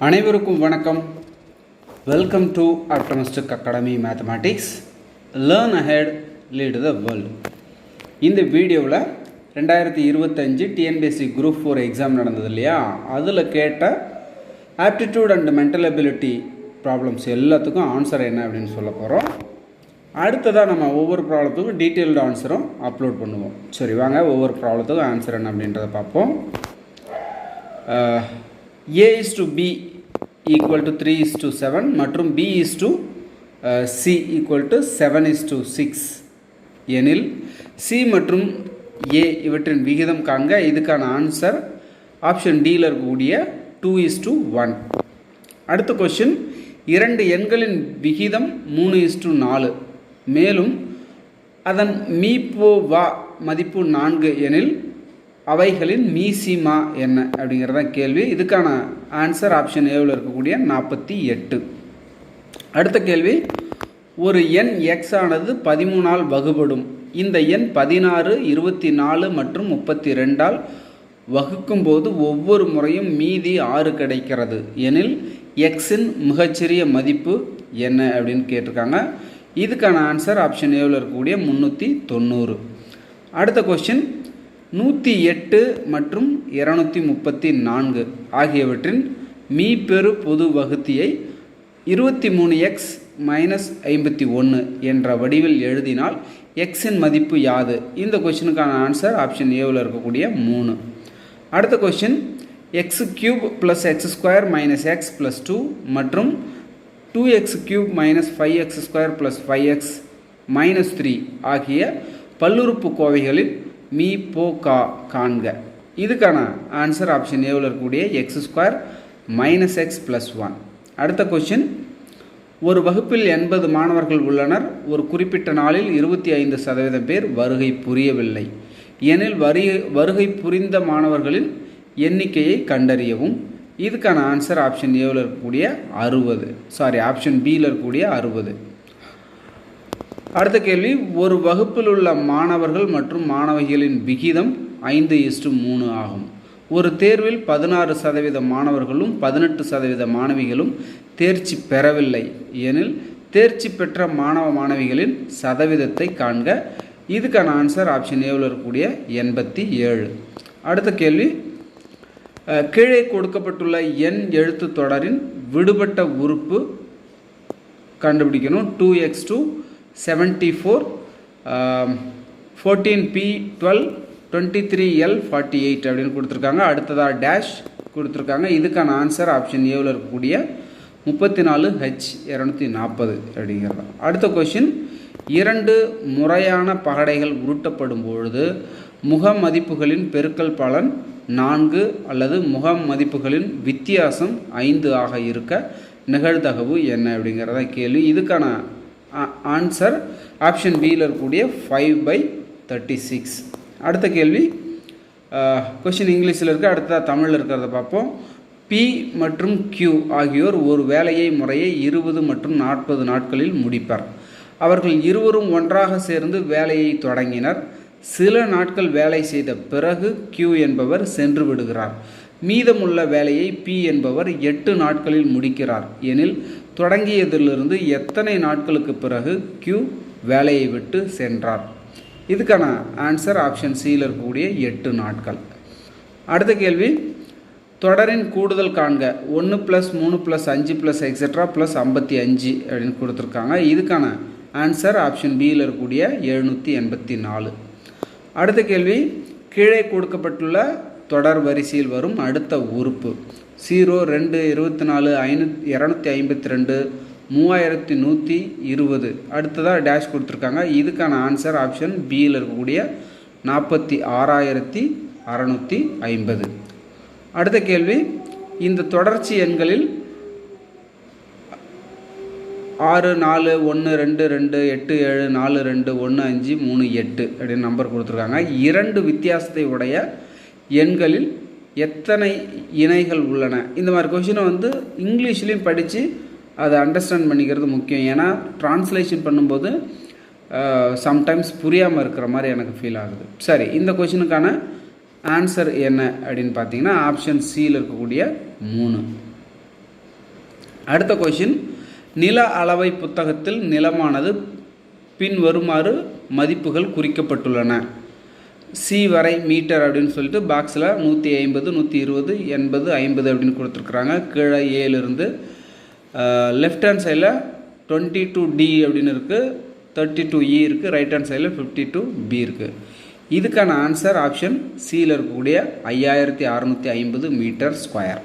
அனைவருக்கும் வணக்கம். Welcome to optimistic academy mathematics. Learn ahead lead the world. இந்த வீடியோவில் 2025 டிஎன்பிஎஸ்சி குரூப் 4 எக்ஸாம் நடந்தது இல்லையா, அதில் கேட்ட aptitude and mental ability problems எல்லாத்துக்கும் ஆன்சர் என்ன அப்படின்னு சொல்ல போகிறோம். அடுத்ததாக நம்ம ஒவ்வொரு ப்ராப்ளத்துக்கும் டீட்டெயில்டு ஆன்சரும் அப்லோட் பண்ணுவோம். சரி வாங்க, ஒவ்வொரு ப்ராப்ளத்துக்கும் ஆன்சர் என்ன அப்படின்றத பார்ப்போம். A is to B equal to 3 is to 7 மற்றும் B is to C equal to 7 is to 6 எனில் C மற்றும் A இவற்றின் விகிதம் காண்க. இதுக்கான ஆன்சர் ஆப்ஷன் Dயில் இருக்கக்கூடிய 2 is to 1. அடுத்த கொஸ்டின், இரண்டு எண்களின் விகிதம் 3 is to 4 மேலும் அதன் மீப்போவா மதிப்பு 4 எனில் அவைகளின் மீசிமா என்ன அப்படிங்கிறதான் கேள்வி. இதுக்கான ஆன்சர் ஆப்ஷன் ஏவில் இருக்கக்கூடிய 48. அடுத்த கேள்வி, ஒரு எண் எக்ஸ் ஆனது 13ஆல் வகுபடும். இந்த எண் 16, 24 மற்றும் 32ஆல் வகுக்கும்போது ஒவ்வொரு முறையும் மீதி 6 கிடைக்கிறது எனில் எக்ஸின் மிகச்சிறிய மதிப்பு என்ன அப்படின்னு கேட்டிருக்காங்க. இதுக்கான ஆன்சர் ஆப்ஷன் ஏவில் இருக்கக்கூடிய 390. அடுத்த கொஸ்டின், 108 மற்றும் 234 ஆகியவற்றின் மீப்பெரு பொது வகுத்தியை 23x மைனஸ் 51 என்ற வடிவில் எழுதினால் எக்ஸின் மதிப்பு யாது? இந்த கொஸ்டினுக்கான ஆன்சர் ஆப்ஷன் ஏவில் இருக்கக்கூடிய 3. அடுத்த question, X cube plus X square minus X plus 2 மற்றும் 2x cube minus 5x square plus 5x minus 3 ஆகிய பல்லுறுப்பு கோவைகளில் மீ போ காண்க. இதுக்கான ஆன்சர் ஆப்ஷன் ஏவில் இருக்கக்கூடிய X square minus X plus 1. அடுத்த கொஸ்டின், ஒரு வகுப்பில் 80 மாணவர்கள் உள்ளனர். ஒரு குறிப்பிட்ட நாளில் 25% பேர் வருகை புரியவில்லை எனில் வருகை புரிந்த மாணவர்களின் எண்ணிக்கையை கண்டறியவும். இதுக்கான ஆன்சர் ஆப்ஷன் ஏவில் இருக்கக்கூடிய 60, ஆப்ஷன் பியில் இருக்கக்கூடிய 60. அடுத்த கேள்வி, ஒரு வகுப்பில் உள்ள மாணவர்கள் மற்றும் மாணவிகளின் விகிதம் 5:3 ஆகும். ஒரு தேர்வில் 16% மாணவர்களும் 18% மாணவிகளும் தேர்ச்சி பெறவில்லை எனில் தேர்ச்சி பெற்ற மாணவ மாணவிகளின் சதவீதத்தை காண்க. இதுக்கான ஆன்சர் ஆப்ஷன் ஏவில் இருக்கக்கூடிய 87. அடுத்த கேள்வி, கீழே கொடுக்கப்பட்டுள்ள எண் எழுத்து தொடரின் விடுபட்ட உறுப்பு கண்டுபிடிக்கணும். 2x2 74 14p12 23l 48 அப்படின்னு கொடுத்துருக்காங்க. அடுத்ததாக டேஷ் கொடுத்துருக்காங்க. இதுக்கான ஆன்சர் ஆப்ஷன் ஏவில் இருக்கக்கூடிய 34h 240 அப்படிங்கிறது. அடுத்த கொஸ்டின், இரண்டு முறையான பகடைகள் உருட்டப்படும் பொழுது முக மதிப்புகளின் பெருக்கல் பலன் 4 அல்லது முக மதிப்புகளின் வித்தியாசம் 5 ஆக இருக்க நிகழ்தகவு என்ன அப்படிங்கிறத கேள்வி. இதுக்கான ஆன்சர் ஆப்ஷன் பியில் இருக்கக்கூடிய 5/36. அடுத்த கேள்வி, கொஸ்டின் இங்கிலீஷில் இருக்குது, அடுத்த தமிழில் இருக்கிறத பார்ப்போம். பி மற்றும் கியூ ஆகியோர் ஒரு வேலையை முறையை 20 மற்றும் 40 நாட்களில் முடிப்பர். அவர்கள் இருவரும் ஒன்றாக சேர்ந்து வேலையை தொடங்கினர். சில நாட்கள் வேலை செய்த பிறகு கியூ என்பவர் சென்று விடுகிறார். மீதமுள்ள வேலையை பி என்பவர் 8 நாட்களில் முடிக்கிறார் எனில் தொடங்கியதிலிருந்து எத்தனை நாட்களுக்கு பிறகு கியூ வேலையை விட்டு சென்றார்? இதுக்கான ஆன்சர் ஆப்ஷன் சியில் இருக்கக்கூடிய 8 நாட்கள். அடுத்த கேள்வி, தொடரின் கூடுதல் காண்க. 1 + 3 + 5 + எக்ஸெட்ரா + 55 அப்படின்னு கொடுத்துருக்காங்க. இதுக்கான ஆன்சர் ஆப்ஷன் பியில் இருக்கக்கூடிய 784. அடுத்த கேள்வி, கீழே கொடுக்கப்பட்டுள்ள தொடர் வரிசையில் வரும் அடுத்த உறுப்பு 0, 2, 24, 252, 3120. அடுத்ததாக டேஷ் கொடுத்துருக்காங்க. இதுக்கான ஆன்சர் ஆப்ஷன் பியில் இருக்கக்கூடிய 46,650. அடுத்த கேள்வி, இந்த தொடர்ச்சி எண்களில் 6, 4, 1, 2, 2, 8, 7, 4, 2, 1, 5, 3, 8 அப்படின்னு நம்பர் கொடுத்துருக்காங்க. 2 வித்தியாசத்தை உடைய எண்களில் எத்தனை இணைகள் உள்ளன? இந்த மாதிரி கொஷினை இங்கிலீஷ்லேயும் படித்து அதை அண்டர்ஸ்டாண்ட் பண்ணிக்கிறது முக்கியம். ஏன்னா ட்ரான்ஸ்லேஷன் பண்ணும்போது சம்டைம்ஸ் புரியாமல் இருக்கிற மாதிரி எனக்கு ஃபீல் ஆகுது. சரி, இந்த கொஷினுக்கான ஆன்சர் என்ன அப்படின்னு பார்த்தீங்கன்னா ஆப்ஷன் சியில் இருக்கக்கூடிய 3. அடுத்த கொஷின், நில அளவை புத்தகத்தில் நிலமானது பின்வருமாறு மதிப்புகள் குறிக்கப்பட்டுள்ளன. சி வரை மீட்டர் அப்படின்னு சொல்லிட்டு பாக்ஸில் 150, 120, 80, 50 அப்படின்னு கொடுத்துருக்குறாங்க. கீழே ஏலேருந்து லெஃப்ட் ஹேண்ட் சைடில் 22D அப்படின்னு இருக்குது, 32E இருக்குது, ரைட் ஹேண்ட் சைடில் 52B இருக்குது. இதுக்கான ஆன்சர் ஆப்ஷன் சியில் இருக்கக்கூடிய 5650 மீட்டர் ஸ்கொயர்.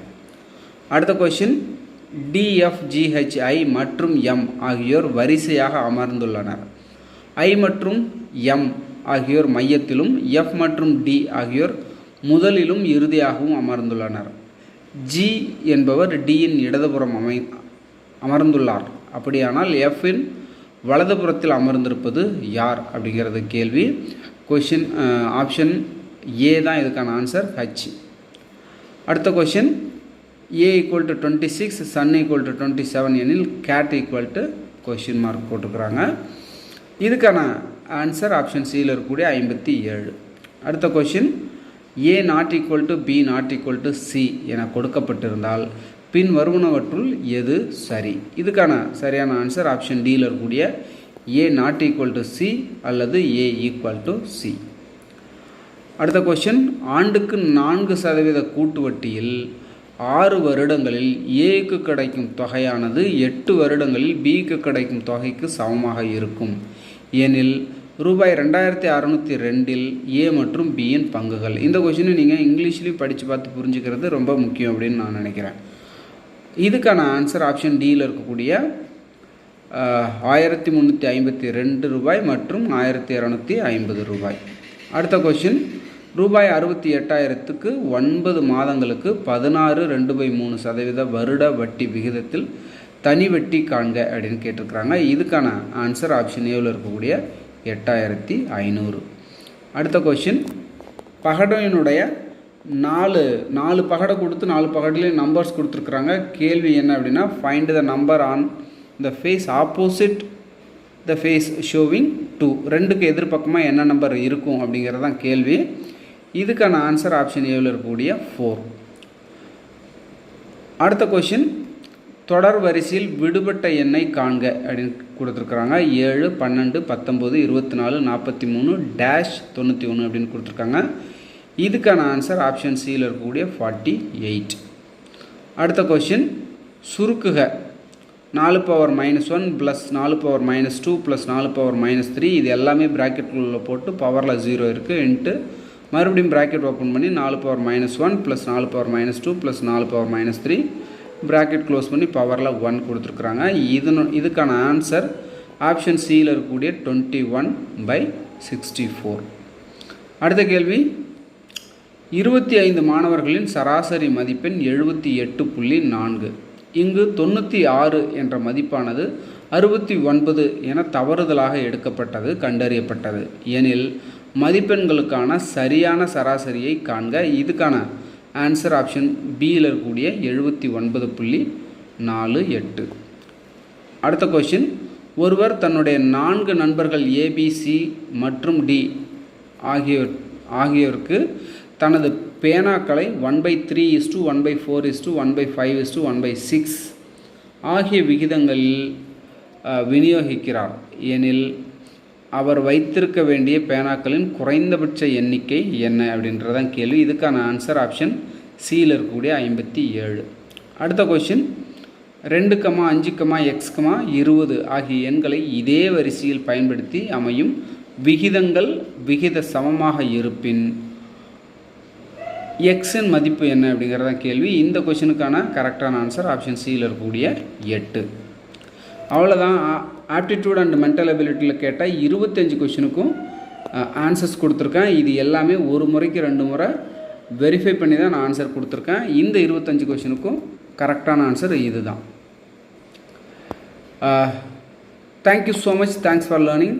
அடுத்த கொஷின், DFGHI மற்றும் M ஆகியோர் வரிசையாக அமர்ந்துள்ளனர். I மற்றும் M ஆகியோர் மையத்திலும், F மற்றும் D ஆகியோர் முதலிலும் இறுதியாகவும் அமர்ந்துள்ளனர். G என்பவர் Dயின் இடதுபுறம் அமர்ந்துள்ளார். அப்படியானால் Fஇன் வலதுபுறத்தில் அமர்ந்திருப்பது யார் அப்படிங்கிறது கேள்வி. கொஷின் ஆப்ஷன் ஏ தான் இதுக்கான ஆன்சர், H. அடுத்த கொஷின், A = 26, Sun = 27 எனில் cat = கொஷின் மார்க் போட்டுக்கிறாங்க. இதுக்கான ஆன்சர் ஆப்ஷன் சியில் இருக்கக்கூடிய 57. அடுத்த கொஷின், A ≠ B ≠ C என கொடுக்கப்பட்டிருந்தால் பின் வருவனவற்றுள் எது சரி? இதுக்கான சரியான ஆன்சர் ஆப்ஷன் டியில் இருக்கக்கூடிய A ≠ C அல்லது A = C. அடுத்த கொஷின், ஆண்டுக்கு 4% கூட்டு வட்டியில் 6 வருடங்களில் ஏக்கு கிடைக்கும் தொகையானது 8 வருடங்களில் பிக்கு கிடைக்கும் தொகைக்கு சமமாக இருக்கும் எனில் ரூபாய் 2602இல் ஏ மற்றும் பியின் பங்குகள். இந்த கொஷினை நீங்கள் இங்கிலீஷ்லேயும் படித்து பார்த்து புரிஞ்சுக்கிறது ரொம்ப முக்கியம் அப்படின்னு நான் நினைக்கிறேன். இதுக்கான ஆன்சர் ஆப்ஷன் டியில் இருக்கக்கூடிய 1352 ரூபாய் மற்றும் 1250 ரூபாய். அடுத்த கொஷின், ரூபாய் 68,000க்கு 9 மாதங்களுக்கு 16.2/3% வருட வட்டி விகிதத்தில் தனி வட்டி காண்க அப்படின்னு கேட்டிருக்கிறாங்க. இதுக்கான ஆன்சர் ஆப்ஷன் ஏவில் இருக்கக்கூடிய 8500. அடுத்த கொஷின், பகடையினுடைய 4 பகடை கொடுத்து 4 பகடையிலையும் நம்பர்ஸ் கொடுத்துருக்குறாங்க. கேள்வி என்ன அப்படின்னா, find the number on the face opposite the face showing 2. 2க்கு எதிர்பக்கமாக என்ன நம்பர் இருக்கும் அப்படிங்கிறது தான் கேள்வி. இதுக்கான ஆன்சர் ஆப்ஷன் ஏவில் இருக்கக்கூடிய 4. அடுத்த கொஷின், தொடர் வரிசையில் விடுபட்ட எண்ணை காண்க அப்படின்னு கொடுத்துருக்குறாங்க. 7, 12, 19, 24, 43 -91 அப்படின்னு கொடுத்துருக்காங்க. இதுக்கான ஆன்சர் ஆப்ஷன் சியில் இருக்கக்கூடிய 48. அடுத்த கொஷின், சுருக்குக 4⁻⁻1 + 4⁻⁻2 + 4⁻⁻3 இது எல்லாமே ப்ராக்கெட்டுக்குள்ளே போட்டு பவரில் 0 இருக்குது இன்ட்டு மறுபடியும் ப்ராக்கெட் ஓப்பன் பண்ணி 4⁻⁻1 + 4⁻⁻2 + 4⁻⁻3 ப்ராக்கெட் க்ளோஸ் பண்ணி பவரில் 1 கொடுத்துருக்குறாங்க. இதுக்கான ஆன்சர் ஆப்ஷன் சியில் இருக்கக்கூடிய 21/64. அடுத்த கேள்வி, 25 மாணவர்களின் சராசரி மதிப்பெண் 78.4. இங்கு 96 என்ற மதிப்பானது 69 என தவறுதலாக எடுக்கப்பட்டது கண்டறியப்பட்டது எனில் மதிப்பெண்களுக்கான சரியான சராசரியை காண்க. இதுக்கான ஆன்சர் ஆப்ஷன் பியில் இருக்கக்கூடிய 79.48. அடுத்த கொஷின், ஒருவர் தன்னுடைய 4 நண்பர்கள் ABC மற்றும் D ஆகியோருக்கு தனது பேனாக்களை 1/3, 1/4, 1/5, 1/6 ஆகிய விகிதங்களில் விநியோகிக்கிறார் எனில் அவர் வைத்திருக்க வேண்டிய பேனாக்களின் குறைந்தபட்ச எண்ணிக்கை என்ன அப்படின்றதான் கேள்வி. இதுக்கான ஆன்சர் ஆப்ஷன் சியில் இருக்கக்கூடிய 57. அடுத்த கொஷின், 2, 5, x, 20 ஆகிய எண்களை இதே வரிசையில் பயன்படுத்தி அமையும் விகிதங்கள் விகித சமமாக இருப்பின் எக்ஸின் மதிப்பு என்ன அப்படிங்கிறதான் கேள்வி. இந்த கொஷினுக்கான கரெக்டான ஆன்சர் ஆப்ஷன் சியில் இருக்கக்கூடிய 8. அவ்வளோதான். ஆப்டிடியூட் அண்ட் மென்டல் அபிலிட்டியில் கேட்டால் 25 கொஷினுக்கும் ஆன்சர்ஸ் கொடுத்துருக்கேன். இது எல்லாமே ஒரு முறைக்கு 2 முறை வெரிஃபை பண்ணி தான் நான் ஆன்சர் கொடுத்துருக்கேன். இந்த 25 கொஷினுக்கும் கரெக்டான ஆன்சர் இது தான். Thank you so much. Thanks for learning.